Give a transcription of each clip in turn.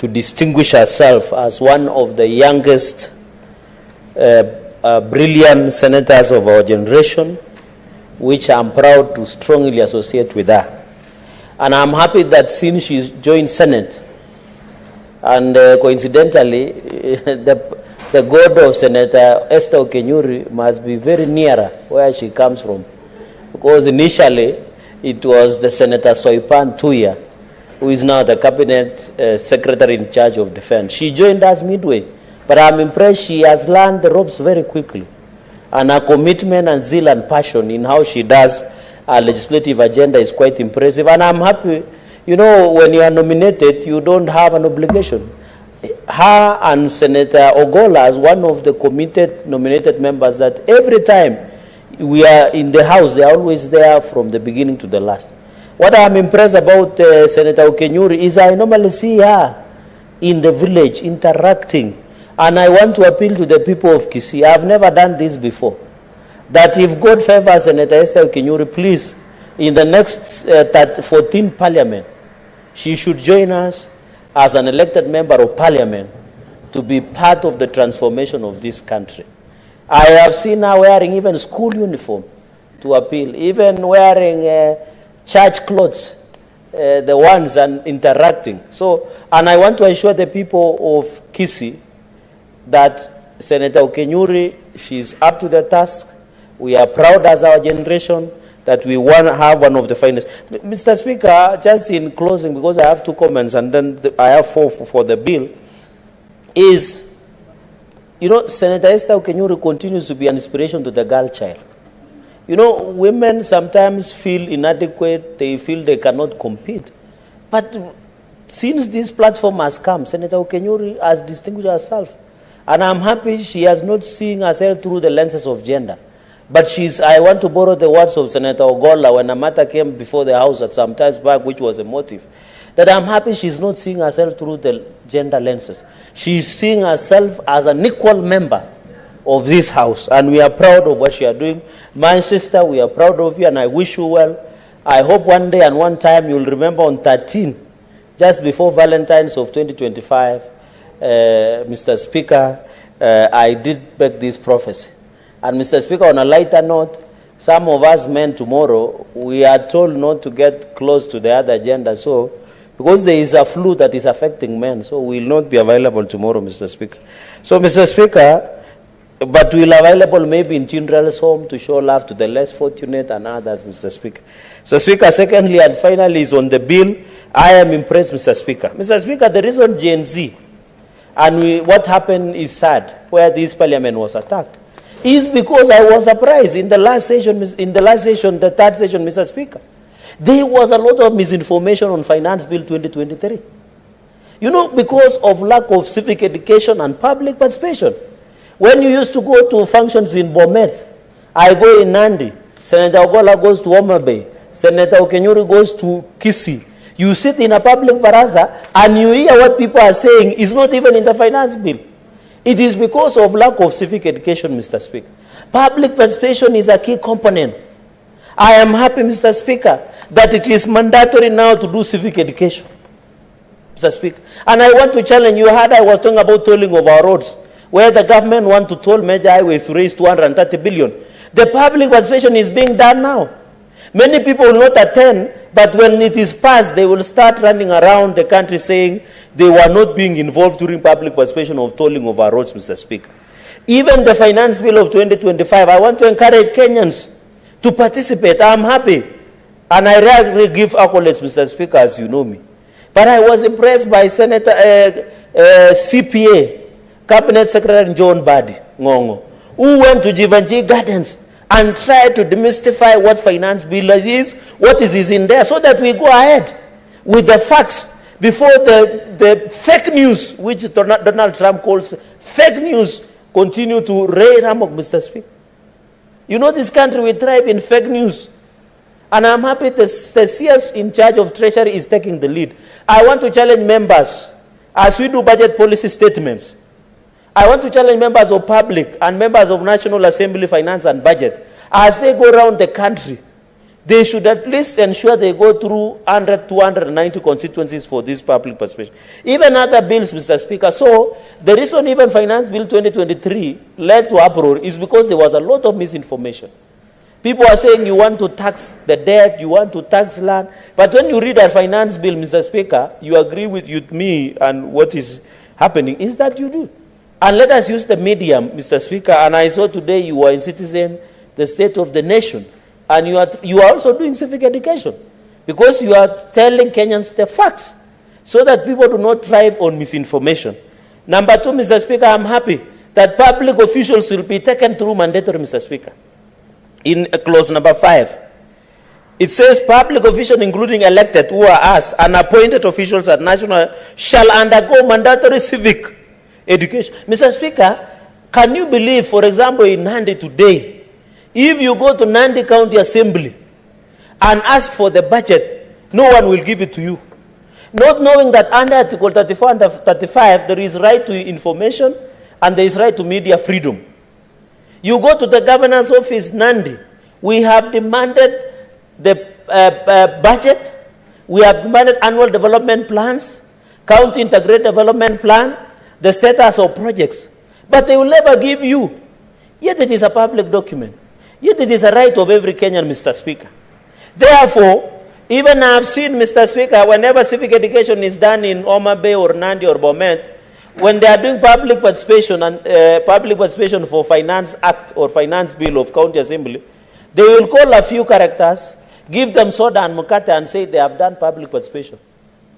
to distinguish herself as one of the youngest brilliant senators of our generation, which I'm proud to strongly associate with her. And I'm happy that since she joined Senate, and coincidentally, the God of Senator Esther Okenyuri must be very near her, where she comes from. Because initially, it was the Senator Soipan Tuya, who is now the Cabinet Secretary in charge of Defense. She joined us midway, but I'm impressed she has learned the ropes very quickly. And her commitment and zeal and passion in how she does her legislative agenda is quite impressive. And I'm happy, you know, when you are nominated, you don't have an obligation. Her and Senator Ogola, as one of the committed nominated members, that every time we are in the House, they are always there from the beginning to the last. What I'm impressed about Senator Okenyuri is I normally see her in the village interacting. And I want to appeal to the people of Kisii. I've never done this before. That if God favors Senator Esther Okenyuri, please, in the next 14th Parliament, she should join us as an elected member of Parliament to be part of the transformation of this country. I have seen her wearing even school uniform to appeal, even wearing church clothes, the ones and interacting. So, and I want to assure the people of Kisii that Senator Okenyuri, she's up to the task. We are proud as our generation that we want to have one of the finest. Mr. Speaker, just in closing, because I have 2 comments and then I have 4 for the bill, is, you know, Senator Esther Okenyuri continues to be an inspiration to the girl child. You know, women sometimes feel inadequate, they feel they cannot compete. But since this platform has come, Senator Okenyuri has distinguished herself. And I'm happy she has not seen herself through the lenses of gender. But I want to borrow the words of Senator Ogola when a matter came before the House at some times back, which was a motive, that I'm happy she's not seeing herself through the gender lenses. She's seeing herself as an equal member of this House, and we are proud of what she is doing. My sister, we are proud of you, and I wish you well. I hope one day and one time you'll remember on 13, just before Valentine's of 2025, Mr. Speaker, I did make this prophecy. And Mr. Speaker, on a lighter note, some of us men tomorrow, we are told not to get close to the other gender. So, because there is a flu that is affecting men, so we will not be available tomorrow, Mr. Speaker. So, Mr. Speaker, but we will be available maybe in children's home to show love to the less fortunate and others, Mr. Speaker. Mr. Speaker, secondly and finally is on the bill. I am impressed, Mr. Speaker. Mr. Speaker, the reason Gen Z, and what happened is sad, where this parliament was attacked, is because I was surprised in the last session, the third session, Mr. Speaker. There was a lot of misinformation on Finance Bill 2023. You know, because of lack of civic education and public participation. When you used to go to functions in Bomet, I go in Nandi, Senator Ogola goes to Omabay, Senator Okenyuri goes to Kisii. You sit in a public baraza and you hear what people are saying is not even in the Finance Bill. It is because of lack of civic education, Mr. Speaker. Public participation is a key component. I am happy, Mr. Speaker, that it is mandatory now to do civic education, Mr. Speaker. And I want to challenge you. I was talking about tolling of our roads, where the government wants to toll major highways to raise 230 billion. The public participation is being done now. Many people will not attend, but when it is passed, they will start running around the country saying they were not being involved during public participation of tolling of our roads, Mr. Speaker. Even the Finance Bill of 2025, I want to encourage Kenyans to participate. I'm happy. And I rarely give accolades, Mr. Speaker, as you know me. But I was impressed by Senator CPA, Cabinet Secretary John Badi Ngongo, who went to Jivanji Gardens and try to demystify what Finance Bill is, what is in there, so that we go ahead with the facts before the fake news, which Donald Trump calls fake news, continue to reign amok, Mr. Speaker. You know, this country, we thrive in fake news. And I'm happy the CS in charge of Treasury is taking the lead. I want to challenge members, as we do budget policy statements, I want to challenge members of public and members of National Assembly Finance and Budget, as they go around the country, They should at least ensure they go through 100, 290 constituencies for this public participation. Even other bills, Mr. Speaker. So the reason even Finance Bill 2023 led to uproar is because there was a lot of misinformation. People are saying you want to tax the debt, you want to tax land. But when you read a finance bill, Mr. Speaker, you agree with me and what is happening is that you do. And let us use the medium, Mr. Speaker. And I saw today you are in Citizen, the State of the Nation. And you are also doing civic education. Because you are telling Kenyans the facts. So that people do not thrive on misinformation. Number two, Mr. Speaker, I'm happy that public officials will be taken through mandatory, Mr. Speaker. In clause number 5. It says public officials, including elected, who are us, and appointed officials at national, shall undergo mandatory civic education. Mr. Speaker, can you believe, for example, in Nandi today, if you go to Nandi County Assembly and ask for the budget, no one will give it to you. Not knowing that under Article 34 and 35, there is right to information and there is right to media freedom. You go to the governor's office, Nandi, we have demanded the budget, we have demanded annual development plans, county integrated development plan, the status of projects. But they will never give you. Yet it is a public document. Yet it is a right of every Kenyan, Mr. Speaker. Therefore, even I have seen, Mr. Speaker, whenever civic education is done in Homa Bay or Nandi or Bomet, when they are doing public participation and public participation for Finance Act or Finance Bill of County Assembly, they will call a few characters, give them soda and mukate and say they have done public participation.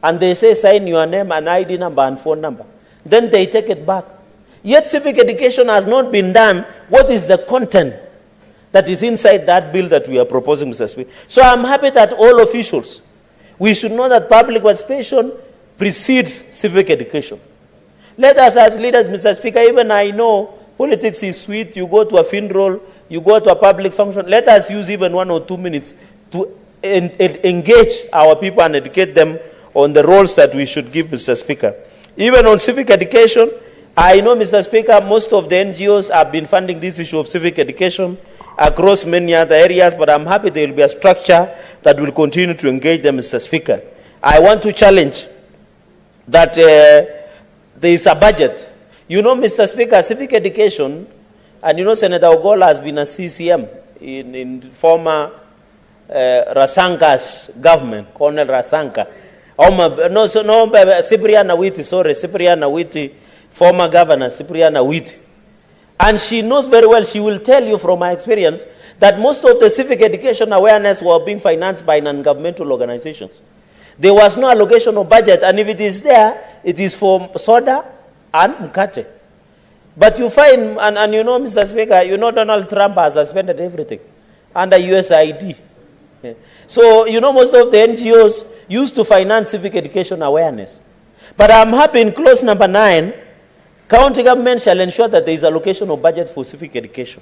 And they say sign your name and ID number and phone number. Then they take it back. Yet civic education has not been done. What is the content that is inside that bill that we are proposing, Mr. Speaker? So I'm happy that all officials, we should know that public participation precedes civic education. Let us as leaders, Mr. Speaker, even I know politics is sweet, you go to a funeral, you go to a public function, let us use even 1 or 2 minutes to engage our people and educate them on the roles that we should give, Mr. Speaker. Even on civic education, I know, Mr. Speaker, most of the NGOs have been funding this issue of civic education across many other areas, but I'm happy there will be a structure that will continue to engage them, Mr. Speaker. I want to challenge that there is a budget. You know, Mr. Speaker, civic education, and you know Senator Ogolla has been a CCM in former Rasanka's government, Colonel Rasanka. Cyprian Awiti, former governor, Cyprian Awiti. And she knows very well, she will tell you from my experience, that most of the civic education awareness were being financed by non-governmental organizations. There was no allocation of budget, and if it is there, it is for soda and mkate. But you find, and you know, Mr. Speaker, you know Donald Trump has suspended everything under USAID. Yeah. So, you know, most of the NGOs used to finance civic education awareness. But I'm happy in clause number 9, county government shall ensure that there is allocation of budget for civic education.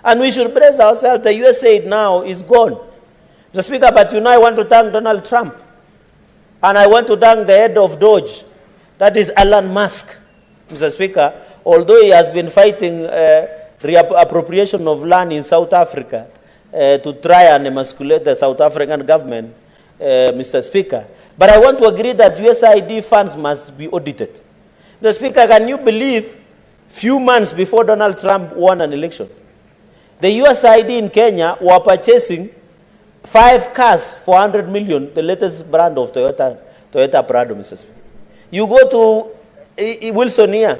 And we should brace ourselves. The USAID now is gone. Mr. Speaker, but you know, I want to thank Donald Trump. And I want to thank the head of Doge, that is Elon Musk, Mr. Speaker, although he has been fighting reappropriation of land in South Africa to try and emasculate the South African government, Mr. Speaker. But I want to agree that USAID funds must be audited. Mr. Speaker, can you believe few months before Donald Trump won an election, the USAID in Kenya were purchasing 5 cars for 100 million, the latest brand of Toyota Prado, Mr. Speaker. You go to Wilson here,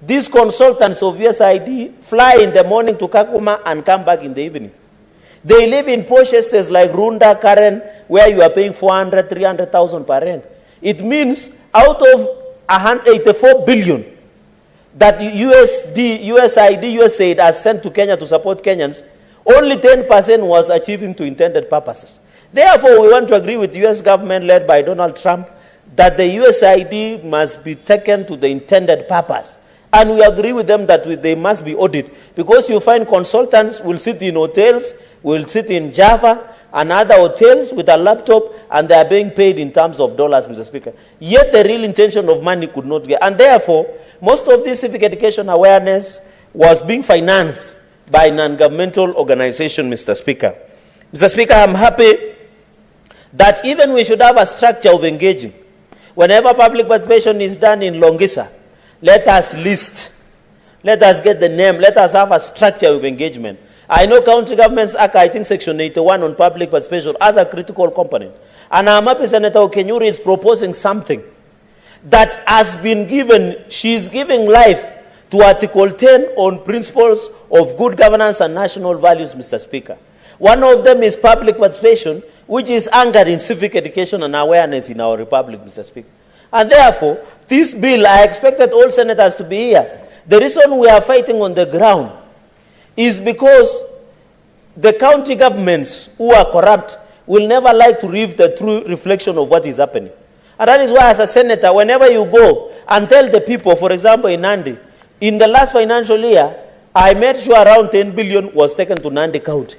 these consultants of USAID fly in the morning to Kakuma and come back in the evening. They live in posh estates like Runda, Karen, where you are paying 400, 300,000 per rent. It means out of 184 billion that USAID has sent to Kenya to support Kenyans, only 10% was achieving to intended purposes. Therefore, we want to agree with the U.S. government led by Donald Trump that the USAID must be taken to the intended purpose. And we agree with them that they must be audited, because you find consultants will sit in hotels, will sit in Java and other hotels with a laptop, and they are being paid in terms of dollars, Mr. Speaker. Yet the real intention of money could not get. And therefore, most of this civic education awareness was being financed by non-governmental organization, Mr. Speaker. Mr. Speaker, I'm happy that even we should have a structure of engaging. Whenever public participation is done in Longisa, let us list, let us get the name, let us have a structure of engagement. I know County Governments Act, I think Section 81 on public participation as a critical component. And I'm happy Senator URI is proposing something that has been given, she's giving life to Article 10 on principles of good governance and national values, Mr. Speaker. One of them is public participation, which is anchored in civic education and awareness in our republic, Mr. Speaker. And therefore, this bill, I expected all senators to be here. The reason we are fighting on the ground is because the county governments who are corrupt will never like to read the true reflection of what is happening. And that is why, as a senator, whenever you go and tell the people, for example, in Nandi, in the last financial year, I made sure around 10 billion was taken to Nandi County.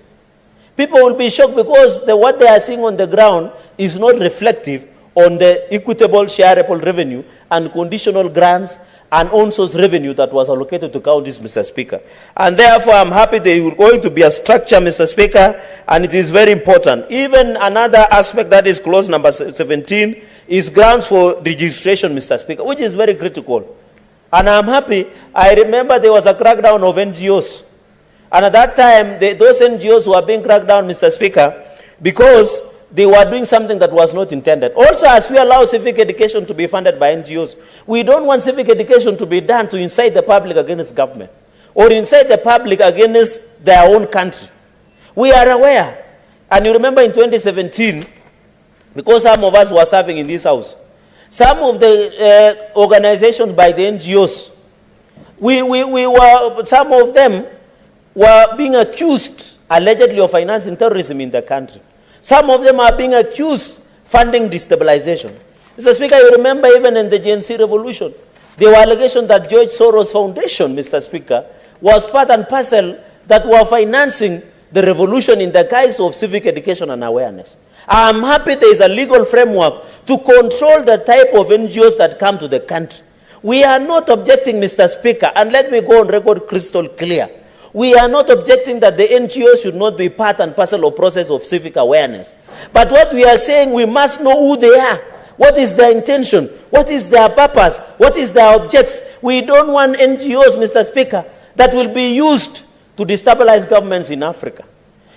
People will be shocked because what they are seeing on the ground is not reflective on the equitable shareable revenue and conditional grants and on-source revenue that was allocated to counties, Mr. Speaker. And therefore, I'm happy there is going to be a structure, Mr. Speaker, and it is very important. Even another aspect that is clause number 17 is grounds for registration, Mr. Speaker, which is very critical. And I'm happy, I remember there was a crackdown of NGOs. And at that time, those NGOs were being cracked down, Mr. Speaker, because they were doing something that was not intended. Also, as we allow civic education to be funded by NGOs, we don't want civic education to be done to incite the public against government or incite the public against their own country. We are aware. And you remember in 2017, because some of us were serving in this house, some of the organizations by the NGOs, some of them were being accused, allegedly, of financing terrorism in the country. Some of them are being accused funding destabilization. Mr. Speaker, you remember even in the GNC revolution, there were allegations that George Soros Foundation, Mr. Speaker, was part and parcel that were financing the revolution in the guise of civic education and awareness. I'm happy there is a legal framework to control the type of NGOs that come to the country. We are not objecting, Mr. Speaker, and let me go on record crystal clear. We are not objecting that the NGOs should not be part and parcel of process of civic awareness. But what we are saying, we must know who they are. What is their intention? What is their purpose? What is their objects? We don't want NGOs, Mr. Speaker, that will be used to destabilize governments in Africa.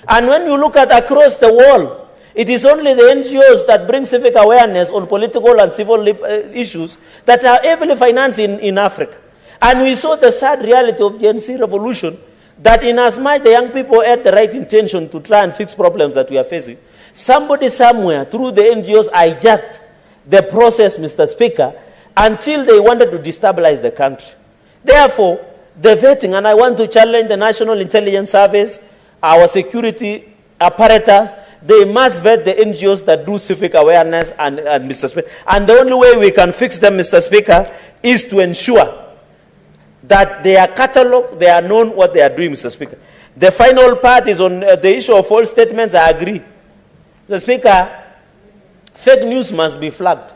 And when you look at across the world, it is only the NGOs that bring civic awareness on political and civil issues that are heavily financed in Africa. And we saw the sad reality of the GNC revolution, that in as much the young people had the right intention to try and fix problems that we are facing, somebody somewhere through the NGOs hijacked the process, Mr. Speaker, until they wanted to destabilize the country. Therefore, the vetting, and I want to challenge the National Intelligence Service, our security apparatus, they must vet the NGOs that do civic awareness, and Mr. Speaker. And the only way we can fix them, Mr. Speaker, is to ensure that they are catalogued, they are known what they are doing, Mr. Speaker. The final part is on the issue of false statements. I agree. Mr. Speaker, fake news must be flagged.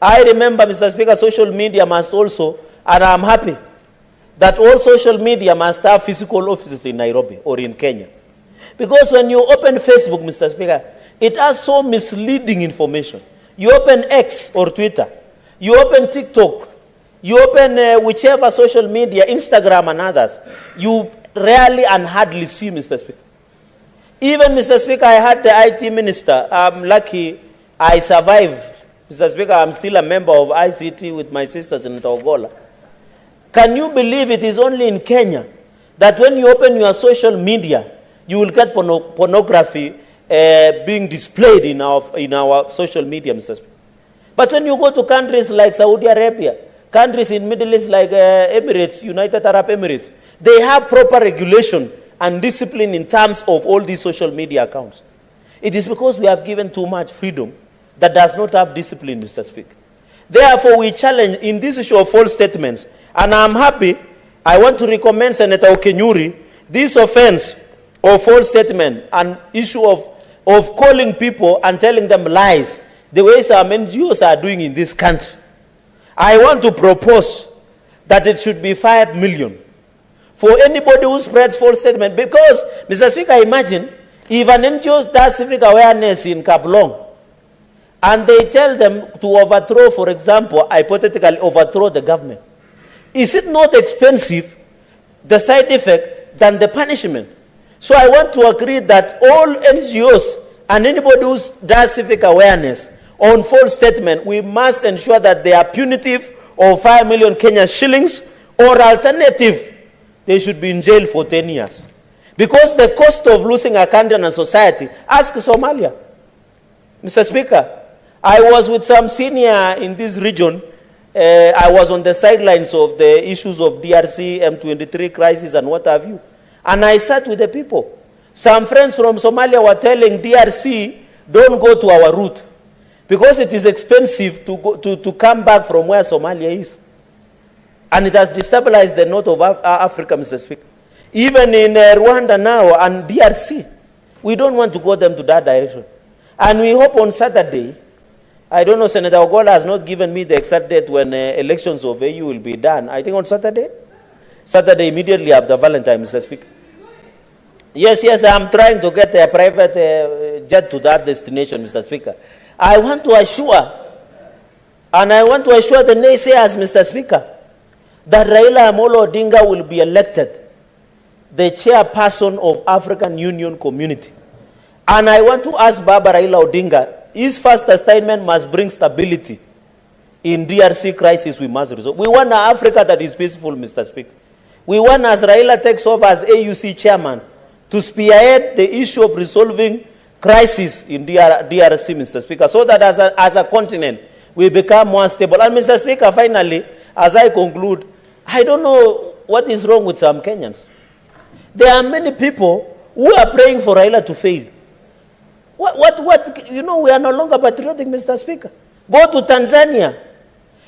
I remember, Mr. Speaker, social media must also, and I'm happy that all social media must have physical offices in Nairobi or in Kenya. Because when you open Facebook, Mr. Speaker, it has so misleading information. You open X or Twitter, you open TikTok, you open whichever social media, Instagram and others, you rarely and hardly see, Mr. Speaker. Even, Mr. Speaker, I had the IT minister. I'm lucky I survived. Mr. Speaker, I'm still a member of ICT with my sisters in Togola. Can you believe it is only in Kenya that when you open your social media, you will get pornography being displayed in our social media, Mr. Speaker. But when you go to countries like Saudi Arabia, countries in Middle East like Emirates, United Arab Emirates, they have proper regulation and discipline in terms of all these social media accounts. It is because we have given too much freedom that does not have discipline, Mr. Speaker. Therefore, we challenge in this issue of false statements, and I'm happy, I want to recommend Senator URI, this offense of false statement and issue of calling people and telling them lies, the way some NGOs are doing in this country. I want to propose that it should be 5 million for anybody who spreads false statement. Because, Mr. Speaker, imagine If an NGO does civic awareness in Kablong, and they tell them to overthrow, for example, hypothetically overthrow the government, is it not expensive, the side effect, than the punishment? So I want to agree that all NGOs and anybody who does civic awareness on false statement, we must ensure that they are punitive of 5 million Kenya shillings, or alternative, they should be in jail for 10 years. Because the cost of losing a country and a society, ask Somalia. Mr. Speaker, I was with some senior in this region. I was on the sidelines of the issues of DRC, M23 crisis and what have you. And I sat with the people. Some friends from Somalia were telling DRC, don't go to our route, because it is expensive to come back from where Somalia is. And it has destabilized the north of Africa, Mr. Speaker. Even in Rwanda now and DRC, we don't want to go them to that direction. And we hope on Saturday, I don't know, Senator Ogola has not given me the exact date when elections of AU will be done. I think on Saturday? Saturday immediately after Valentine, Mr. Speaker. Yes, I'm trying to get a private jet to that destination, Mr. Speaker. I want to assure, and I want to assure the naysayers, Mr. Speaker, that Raila Amolo Odinga will be elected the chairperson of African Union Community. And I want to ask Baba Raila Odinga, his first assignment must bring stability. In DRC crisis, we must resolve. We want an Africa that is peaceful, Mr. Speaker. We want, as Raila takes over as AUC chairman, to spearhead the issue of resolving crisis in DRC, Mr. Speaker, so that as a continent, we become more stable. And Mr. Speaker, finally, as I conclude, I don't know what is wrong with some Kenyans. There are many people who are praying for Raila to fail. You know, we are no longer patriotic, Mr. Speaker. Go to Tanzania.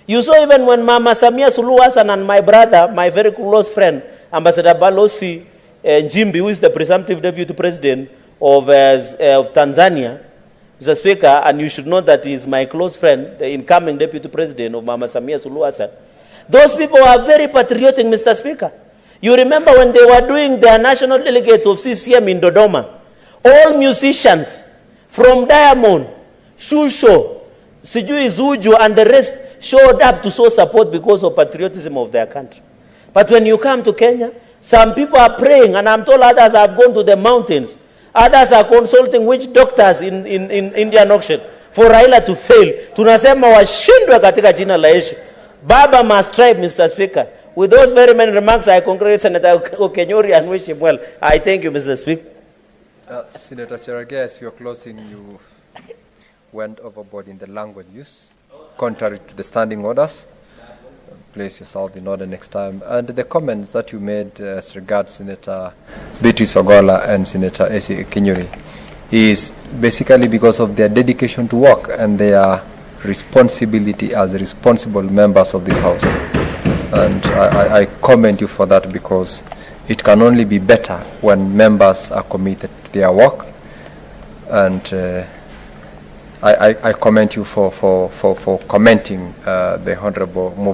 You saw even when Mama Samia Suluhu Hassan and my brother, my very close friend, Ambassador Balozi Njimbi, who is the presumptive deputy president of Tanzania, Mr. Speaker, and you should know that he is my close friend, the incoming deputy president of Mama Samia Suluhu Hassan. Those people are very patriotic, Mr. Speaker. You remember when they were doing their national delegates of CCM in Dodoma, all musicians from Diamond, Shusho, Sijui Zuju, and the rest showed up to show support because of patriotism of their country. But when you come to Kenya, some people are praying, and I'm told others have gone to the mountains. Others are consulting witch doctors in Indian Ocean for Raila to fail. Tunasema washindwe katika jina la Yesu. Baba must strive, Mr. Speaker. With those very many remarks, I congratulate Senator Okenyori and wish him well. I thank you, Mr. Speaker. Senator Cheragei, as you are closing, you went overboard in the language use, contrary to the standing orders. Place yourself in order next time. And the comments that you made as regards Senator Beatrice Ogola and Senator Esi Kinyuri is basically because of their dedication to work and their responsibility as responsible members of this House. And I commend you for that, because it can only be better when members are committed to their work. And I commend you for commenting the Honorable Mova.